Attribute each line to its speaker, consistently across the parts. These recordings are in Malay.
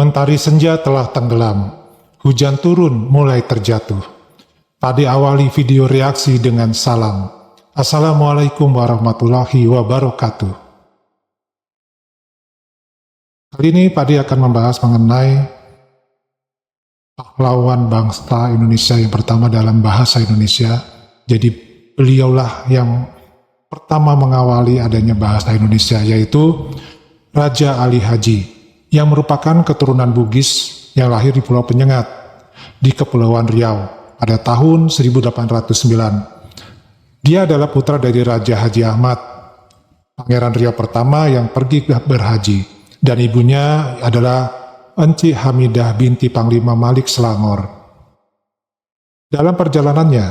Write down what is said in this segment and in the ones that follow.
Speaker 1: Mentari senja telah tenggelam. Hujan turun mulai terjatuh. Tadi awali video reaksi dengan salam. Assalamualaikum warahmatullahi wabarakatuh. Kali ini Padi akan membahas mengenai pahlawan bangsa Indonesia yang pertama dalam bahasa Indonesia. Jadi beliaulah yang pertama mengawali adanya bahasa Indonesia, yaitu Raja Ali Haji, yang merupakan keturunan Bugis yang lahir di Pulau Penyengat di Kepulauan Riau pada tahun 1809. Dia adalah putra dari Raja Haji Ahmad, Pangeran Riau pertama yang pergi berhaji, dan ibunya adalah Enci Hamidah binti Panglima Malik Selangor. Dalam perjalanannya,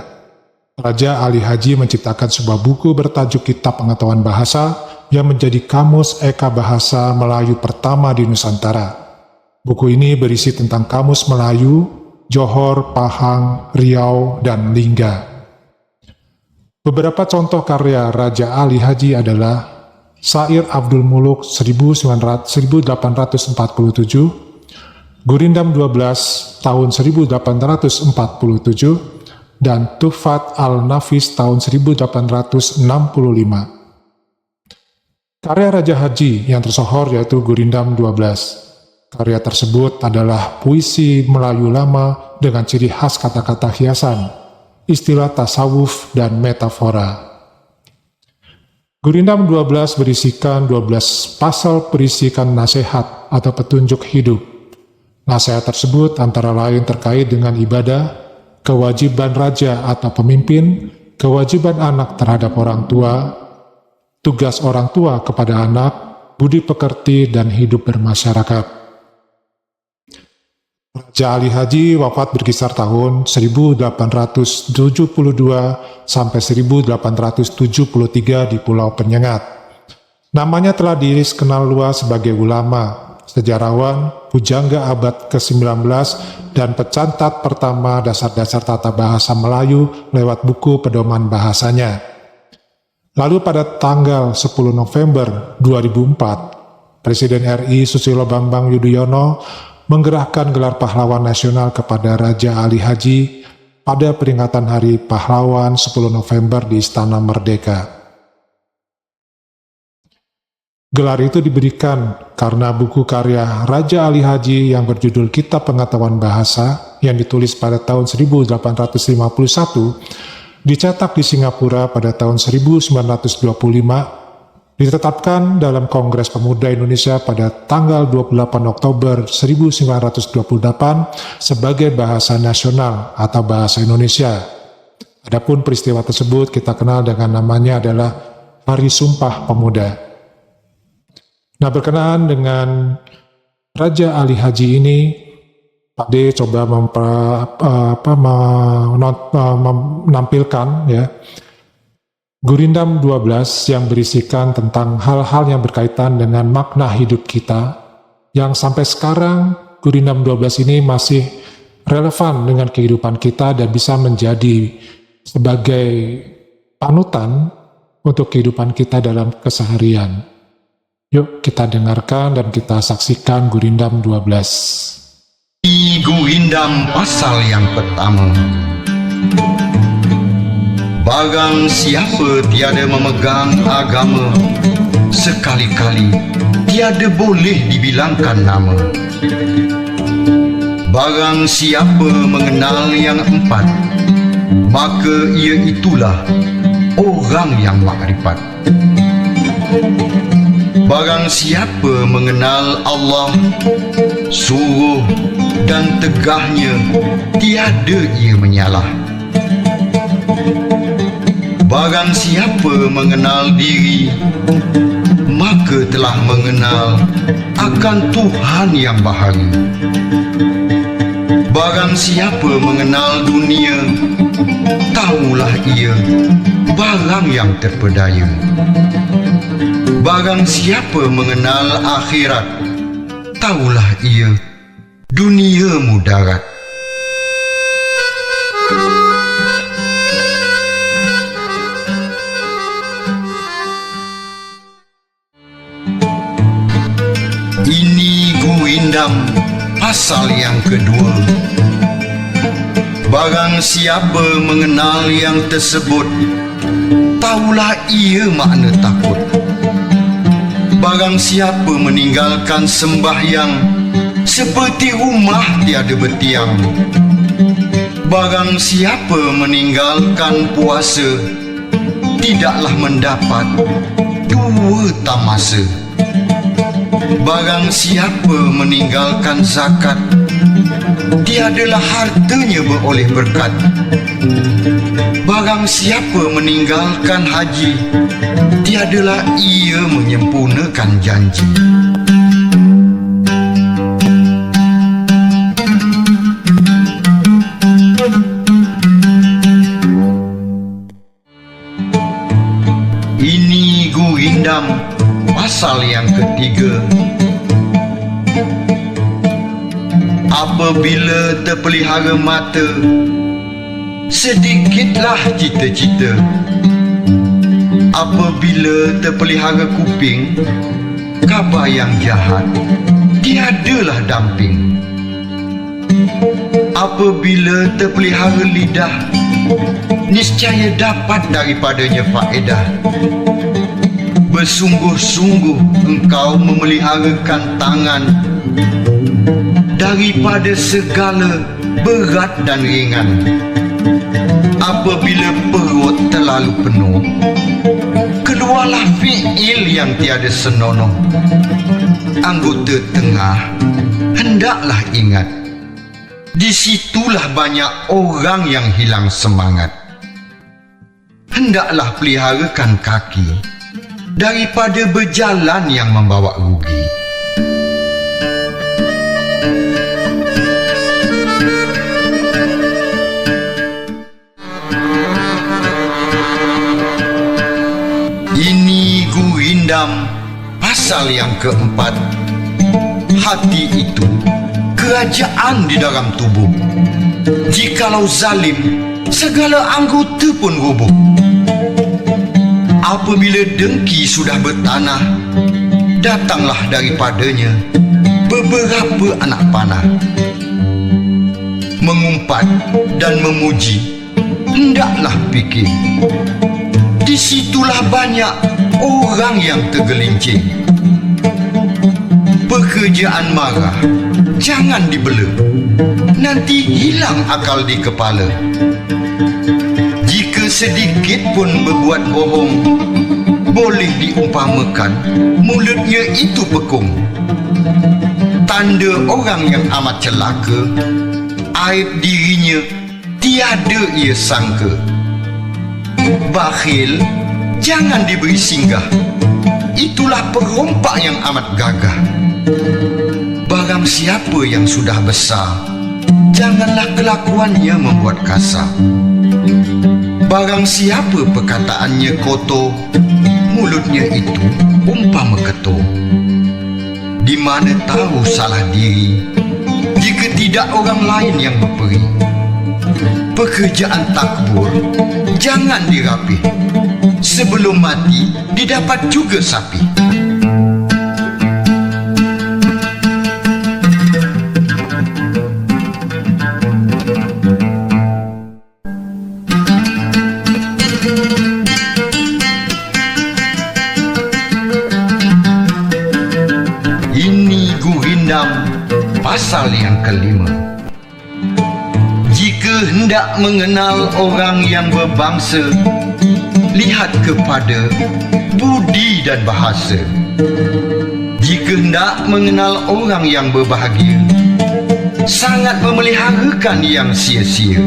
Speaker 1: Raja Ali Haji menciptakan sebuah buku bertajuk Kitab Pengetahuan Bahasa yang menjadi kamus Eka Bahasa Melayu pertama di Nusantara. Buku ini berisi tentang kamus Melayu, Johor, Pahang, Riau, dan Lingga. Beberapa contoh karya Raja Ali Haji adalah Syair Abdul Muluk 1847, Gurindam 12 tahun 1847, dan Tuhfat al-Nafis tahun 1865. Karya Raja Haji yang tersohor yaitu Gurindam 12. Karya tersebut adalah puisi Melayu lama dengan ciri khas kata-kata hiasan, istilah tasawuf, dan metafora. Gurindam 12 berisikan 12 pasal berisikan nasihat atau petunjuk hidup. Nasihat tersebut antara lain terkait dengan ibadah, kewajiban raja atau pemimpin, kewajiban anak terhadap orang tua, tugas orang tua kepada anak, budi pekerti, dan hidup bermasyarakat. Raja Ali Haji wafat berkisar tahun 1872 sampai 1873 di Pulau Penyengat. Namanya telah dikenal luas sebagai ulama, sejarawan, pujangga abad ke-19, dan pecantat pertama dasar-dasar tata bahasa Melayu lewat buku pedoman bahasanya. Lalu pada tanggal 10 November 2004, Presiden RI Susilo Bambang Yudhoyono menggerahkan gelar pahlawan nasional kepada Raja Ali Haji pada peringatan Hari Pahlawan 10 November di Istana Merdeka. Gelar itu diberikan karena buku karya Raja Ali Haji yang berjudul Kitab Pengetahuan Bahasa yang ditulis pada tahun 1851 dicetak di Singapura pada tahun 1925, ditetapkan dalam Kongres Pemuda Indonesia pada tanggal 28 Oktober 1928 sebagai bahasa nasional atau bahasa Indonesia. Adapun peristiwa tersebut kita kenal dengan namanya adalah Hari Sumpah Pemuda. Nah, berkenaan dengan Raja Ali Haji ini, Pak D coba menampilkan ya Gurindam 12 yang berisikan tentang hal-hal yang berkaitan dengan makna hidup kita, yang sampai sekarang Gurindam 12 ini masih relevan dengan kehidupan kita dan bisa menjadi sebagai panutan untuk kehidupan kita dalam keseharian. Yuk kita dengarkan dan kita saksikan Gurindam 12.
Speaker 2: Di Gurindam pasal yang pertama. Barang siapa tiada memegang agama, sekali-kali tiada boleh dibilangkan nama. Barang siapa mengenal yang empat, maka ia itulah orang yang makrifat. Barang siapa mengenal Allah, suruh dan tegahnya tiada ia menyalah. Barang siapa mengenal diri, maka telah mengenal akan Tuhan yang baharu. Barang siapa mengenal dunia, tahulah ia barang yang terpedaya. Barang siapa mengenal akhirat, tahulah ia dunia mudarat. Ini Gurindam pasal yang kedua. Barang siapa mengenal yang tersebut, tahulah ia makna takut. Barang siapa meninggalkan sembahyang seperti rumah tiada bertiang. Barang siapa meninggalkan puasa, tidaklah mendapat dua tamasa. Barang siapa meninggalkan zakat, tiadalah hartanya beroleh berkat. Barang siapa meninggalkan haji, tiadalah ia menyempurnakan janji. Ini Gurindam pasal yang ketiga. Apabila terpelihara mata, sedikitlah cita-cita. Apabila terpelihara kuping, khabar yang jahat tiadalah damping. Apabila terpelihara lidah, niscaya dapat daripadanya faedah. Bersungguh-sungguh engkau memeliharakan tangan daripada segala berat dan ringan. Apabila perut terlalu penuh, keluarlah fi'il yang tiada senonoh. Anggota tengah hendaklah ingat, disitulah banyak orang yang hilang semangat. Hendaklah peliharakan kaki daripada berjalan yang membawa rugi. Ini Gurindam pasal yang keempat. Hati itu kerajaan di dalam tubuh. Jikalau zalim, segala anggota pun roboh. Apabila dengki sudah bertanah, datanglah daripadanya beberapa anak panah. Mengumpat dan memuji, hendaklah fikir. Disitulah banyak orang yang tergelincir. Pekerjaan marah jangan dibela, nanti hilang akal di kepala. Jika sedikit pun berbuat bohong, boleh diumpamakan mulutnya itu pekung. Tanda orang yang amat celaka, aib dirinya tiada ia sangka. Bakhil jangan diberi singgah, itulah perompak yang amat gagah. Barang siapa yang sudah besar, janganlah kelakuannya membuat kasar. Barang siapa perkataannya kotor, mulutnya itu umpama ketul. Di mana tahu salah diri, jika tidak orang lain yang berperi. Pekerjaan takbur jangan dirapih, sebelum mati didapat juga sapi. Ini Gurindam pasal yang kelima. Jika hendak mengenal orang yang berbangsa, lihat kepada budi dan bahasa. Jika hendak mengenal orang yang berbahagia, sangat memeliharakan yang sia-sia.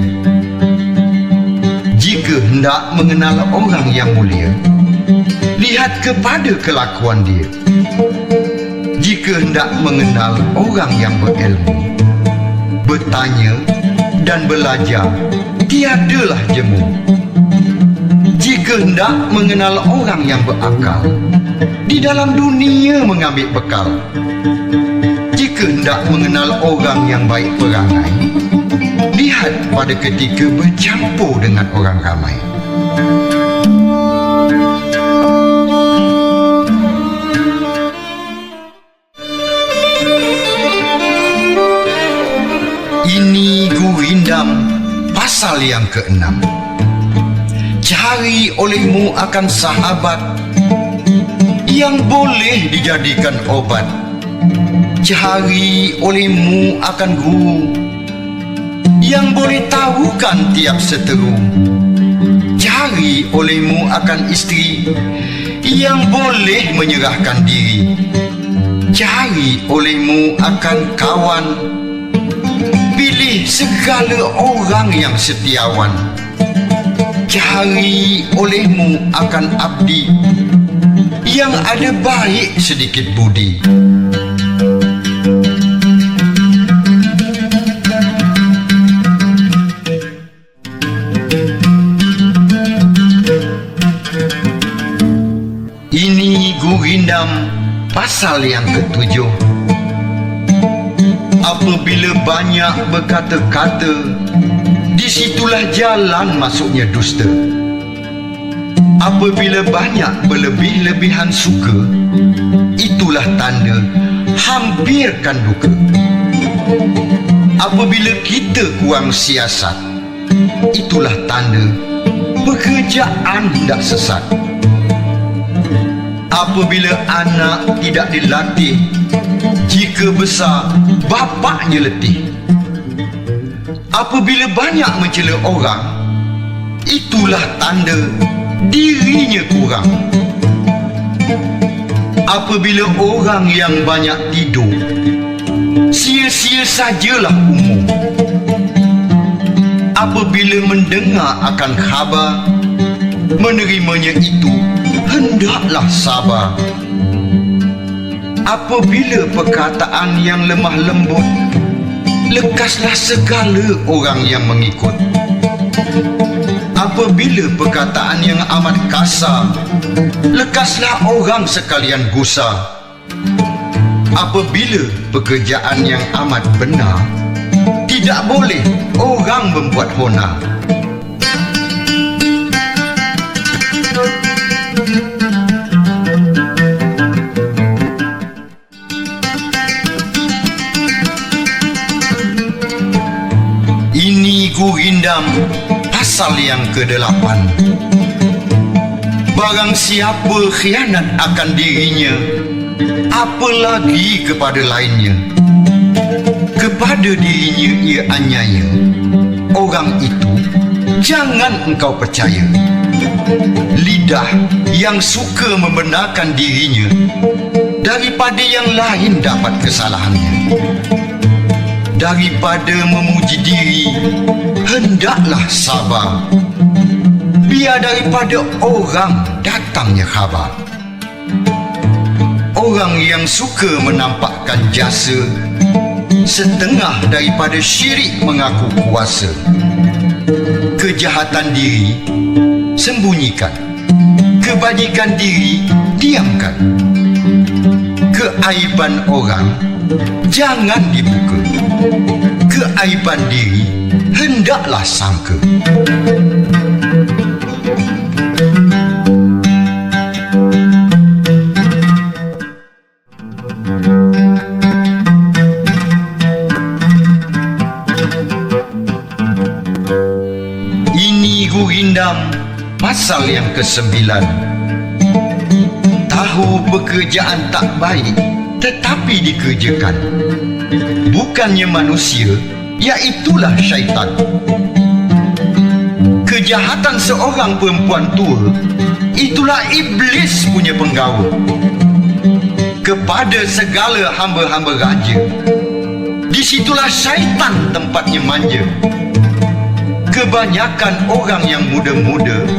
Speaker 2: Jika hendak mengenal orang yang mulia, lihat kepada kelakuan dia. Jika hendak mengenal orang yang berilmu, bertanya dan belajar tiadalah jemu. Jika hendak mengenal orang yang berakal, di dalam dunia mengambil bekal. Jika hendak mengenal orang yang baik perangai, lihat pada ketika bercampur dengan orang ramai. Ini Gurindam pasal yang ke-6. Cari olehmu akan sahabat yang boleh dijadikan obat. Cari olehmu akan guru yang boleh tahukan tiap seteru. Cari olehmu akan isteri yang boleh menyerahkan diri. Cari olehmu akan kawan, pilih segala orang yang setiawan. Cari olehmu akan abdi yang ada baik sedikit budi. Ini Gurindam pasal yang ke-7. Apabila banyak berkata-kata, disitulah jalan masuknya dusta. Apabila banyak berlebih-lebihan suka, itulah tanda hampirkan duka. Apabila kita kurang siasat, itulah tanda pekerjaan tidak sesat. Apabila anak tidak dilatih, jika besar bapaknya letih. Apabila banyak mencela orang, itulah tanda dirinya kurang. Apabila orang yang banyak tidur, sia-sia sajalah umur. Apabila mendengar akan khabar, menerimanya itu hendaklah sabar. Apabila perkataan yang lemah lembut, lekaslah segala orang yang mengikut. Apabila perkataan yang amat kasar, lekaslah orang sekalian gusar. Apabila pekerjaan yang amat benar, tidak boleh orang membuat honar. Ini Gurindam pasal yang ke-8. Barang siapa khianat akan dirinya, apalagi kepada lainnya, kepada dirinya ia aniaya, orang itu jangan engkau percaya. Lidah yang suka membenarkan dirinya daripada yang lain dapat kesalahannya. Daripada memuji diri, hendaklah sabar. Biar daripada orang datangnya khabar. Orang yang suka menampakkan jasa, setengah daripada syirik mengaku kuasa. Kejahatan diri sembunyikan, kebajikan diri diamkan. Keaiban orang jangan dibuka, keaiban diri hendaklah sangka. Ini Gurindam pasal yang ke-9. Tahu pekerjaan tak baik tetapi dikerjakan, bukannya manusia, iaitulah syaitan. Kejahatan seorang perempuan tua, itulah iblis punya penggawa. Kepada segala hamba-hamba raja, disitulah syaitan tempatnya manja. Kebanyakan orang yang muda-muda,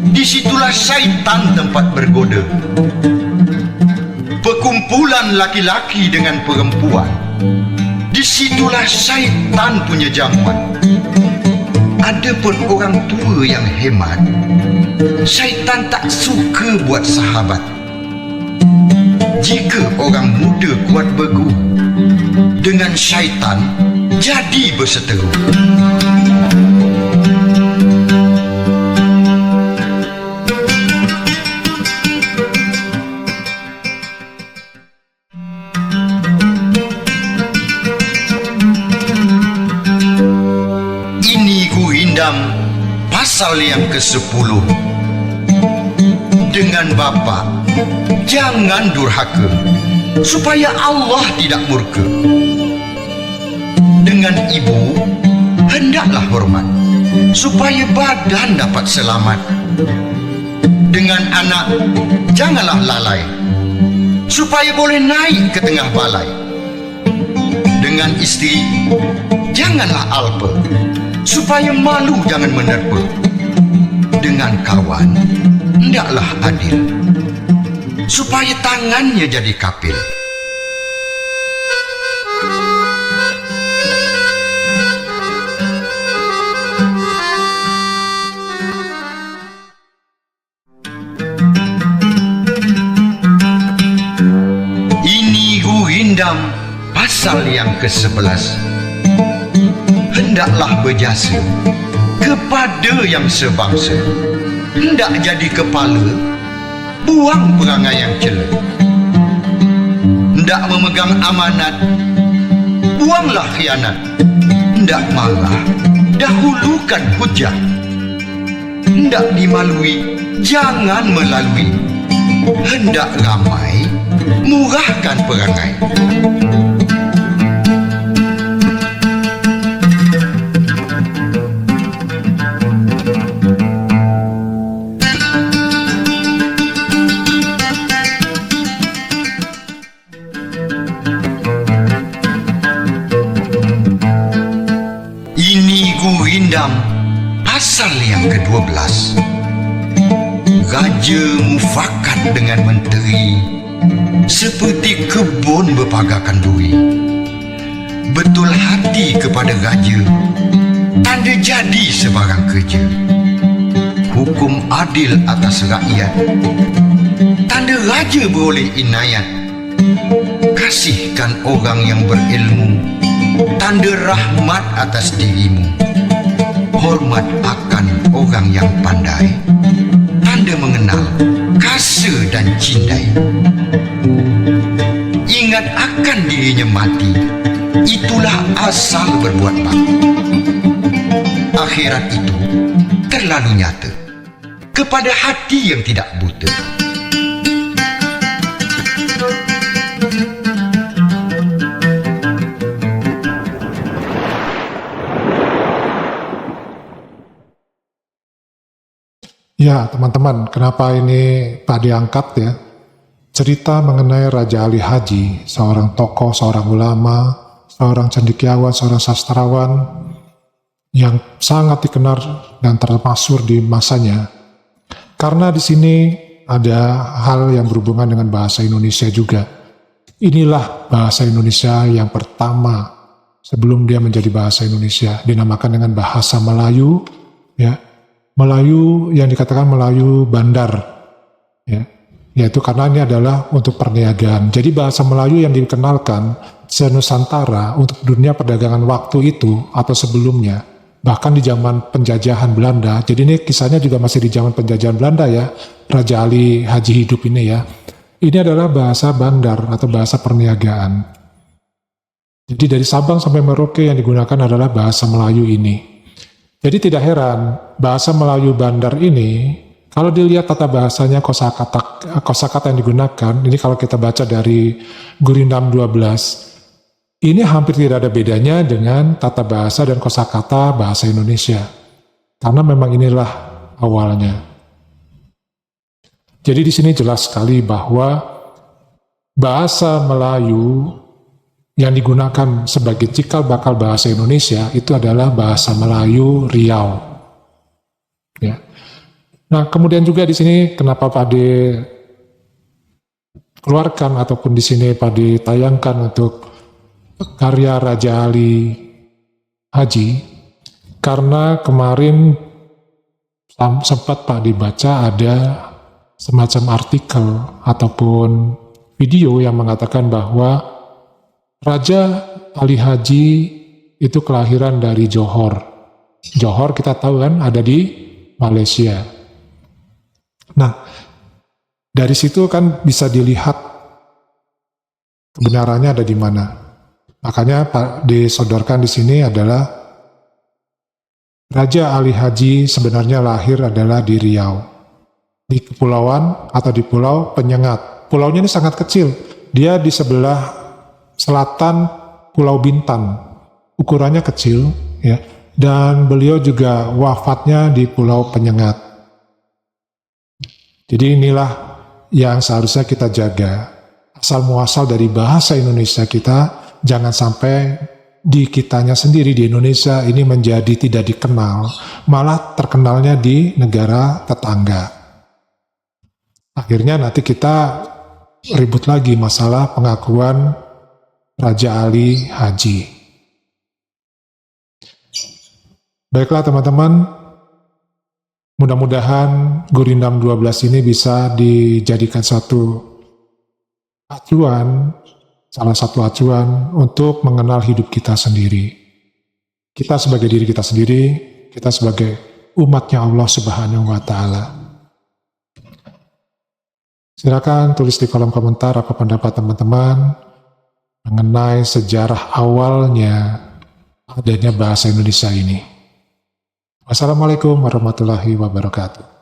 Speaker 2: disitulah syaitan tempat bergoda. Perkumpulan laki-laki dengan perempuan, disitulah syaitan punya jamuan. Adapun orang tua yang hemat, syaitan tak suka buat sahabat. Jika orang muda kuat berguru, dengan syaitan jadi berseteru. pasal yang ke-10. Dengan bapa, jangan durhaka, supaya Allah tidak murka. Dengan ibu, hendaklah hormat, supaya badan dapat selamat. Dengan anak, janganlah lalai, supaya boleh naik ke tengah balai. Dengan isteri, janganlah alpa, supaya malu jangan menerpa. Dengan kawan, hendaklah adil, supaya tangannya jadi kapil. Ini Gurindam pasal yang ke-11. Hendaklah berjasa kepada yang sebangsa. Hendak jadi kepala, buang perangai yang cela. Hendak memegang amanat, buanglah khianat. Hendak marah, dahulukan hujah. Hendak dimalui, jangan melalui. Hendak ramai, murahkan perangai. Ini Gurindam pasal yang ke-12. Raja mufakat dengan menteri, seperti kebun berpagakan duri. Betul hati kepada raja, tanda jadi sebarang kerja. Hukum adil atas rakyat, tanda raja beroleh inayat. Kasihkan orang yang berilmu, tanda rahmat atas dirimu. Hormat akan orang yang pandai, tanda mengenal kasa dan cindai. Ingat akan dirinya mati, itulah asal berbuat bakti. Akhirat itu terlalu nyata kepada hati yang tidak buta.
Speaker 1: Ya, teman-teman, kenapa ini Pak diangkat ya? Cerita mengenai Raja Ali Haji, seorang tokoh, seorang ulama, seorang cendekiawan, seorang sastrawan yang sangat dikenal dan termasyhur di masanya. Karena di sini ada hal yang berhubungan dengan bahasa Indonesia juga. Inilah bahasa Indonesia yang pertama sebelum dia menjadi bahasa Indonesia, dinamakan dengan bahasa Melayu, ya. Melayu yang dikatakan Melayu Bandar, ya, yaitu karena ini adalah untuk perniagaan. Jadi bahasa Melayu yang dikenalkan se-Nusantara untuk dunia perdagangan waktu itu atau sebelumnya, bahkan di zaman penjajahan Belanda. Jadi ini kisahnya juga masih di zaman penjajahan Belanda ya, Raja Ali Haji hidup ini ya. Ini adalah bahasa bandar atau bahasa perniagaan. Jadi dari Sabang sampai Merauke yang digunakan adalah bahasa Melayu ini. Jadi tidak heran, bahasa Melayu Bandar ini, kalau dilihat tata bahasanya, kosakata yang digunakan, ini kalau kita baca dari Gurindam 12, ini hampir tidak ada bedanya dengan tata bahasa dan kosakata bahasa Indonesia. Karena memang inilah awalnya. Jadi di sini jelas sekali bahwa bahasa Melayu yang digunakan sebagai cikal bakal bahasa Indonesia itu adalah bahasa Melayu Riau. Ya. Nah, kemudian juga di sini kenapa Pade keluarkan ataupun di sini Pade tayangkan untuk karya Raja Ali Haji, karena kemarin sempat Pade baca ada semacam artikel ataupun video yang mengatakan bahwa Raja Ali Haji itu kelahiran dari Johor. Johor kita tahu kan ada di Malaysia. Nah, dari situ kan bisa dilihat kebenarannya ada di mana. Makanya disodorkan di sini adalah Raja Ali Haji sebenarnya lahir adalah di Riau, di kepulauan atau di Pulau Penyengat. Pulaunya ini sangat kecil, dia di sebelah selatan Pulau Bintan, ukurannya kecil, ya. Dan beliau juga wafatnya di Pulau Penyengat. Jadi inilah yang seharusnya kita jaga. Asal muasal dari bahasa Indonesia kita, jangan sampai di kitanya sendiri di Indonesia ini menjadi tidak dikenal, malah terkenalnya di negara tetangga. Akhirnya nanti kita ribut lagi masalah pengakuan Raja Ali Haji. Baiklah teman-teman, mudah-mudahan Gurindam 12 ini bisa dijadikan satu acuan, salah satu acuan untuk mengenal hidup kita sendiri. Kita sebagai diri kita sendiri, kita sebagai umatnya Allah Subhanahu wa Ta'ala. Silakan tulis di kolom komentar apa pendapat teman-teman mengenai sejarah awalnya adanya bahasa Indonesia ini. Wassalamualaikum warahmatullahi wabarakatuh.